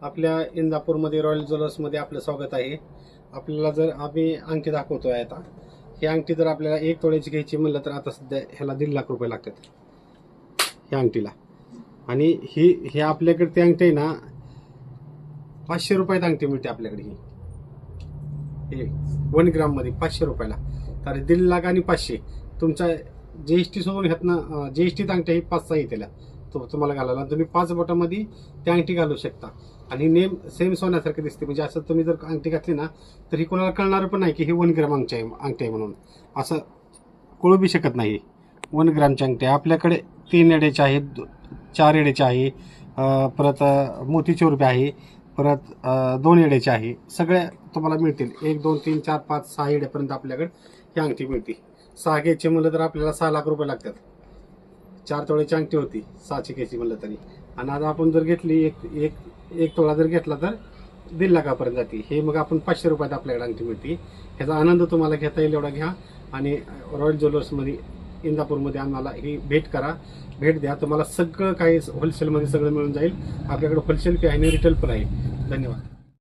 आपल्या इंदापूरमध्ये रॉयल ज्वेलर्समध्ये आपलं स्वागत आहे। आपल्याला जर आम्ही अंगठी दाखवतोय आता, ही अंगठी जर आपल्याला 1 तोळ्याची घ्यायची म्हणलं तर आता सध्या ह्याला 1.5 लाख रुपये लागतात ह्या अंगठीला। आणि ही आपल्याकडे ती अंगठी आहे ना 500 रुपयात अंगठी मिळते आपल्याकडे। ही 1 ग्राम मध्ये 500 रुपयाला, तर 1.5 लाख आणि 500 तुमचा जीएसटी सोडून ह्यातनं जीएसटीत अंगठी ही 5 येतेला तुम्हाला घालायला, तुम्ही 5 बोटामध्ये ती अंगठी घालू शकता। आणि नेम सेम सोन्यासारखं दिसते, म्हणजे असं तुम्ही जर अंगठी घातली ना तर ही कोणाला कळणार पण नाही की ही 1 ग्राम अंगठी आहे म्हणून, असं कळू बी शकत नाही। 1 ग्रामची अंगठी आपल्याकडे 3 एडेची आहे, 4 एडेची आहे, परत मोतीचूर बी आहे, परत 2 एडेची आहे, सगळ्या तुम्हाला मिळतील। 1 2 3 4 5 6 एडेपर्यंत आपल्याकडे ही अंगठी मिळते। 6 घ्यायची म्हणलं तर आपल्याला 6 लाख रुपये लागतात। 4 तोळ्याची अंगठी होती 6ची घ्यायची म्हणलं तरी, आणि आता आपण जर घेतली एक तोळा जर घेतला तर 1.5 लाखापर्यंत जाते। हे मग आपण 500 रुपयात आपल्याकडे अंगठी मिळते। ह्याचा आनंद तुम्हाला घेता येईल एवढा घ्या, आणि रॉयल ज्वेलर्समध्ये इंदापूरमध्ये आम्हाला ही भेट द्या। तुम्हाला सगळं काही होलसेलमध्ये सगळं मिळून जाईल। आपल्याकडे होलसेल पण आहे आणि रिटेल पण आहे। धन्यवाद।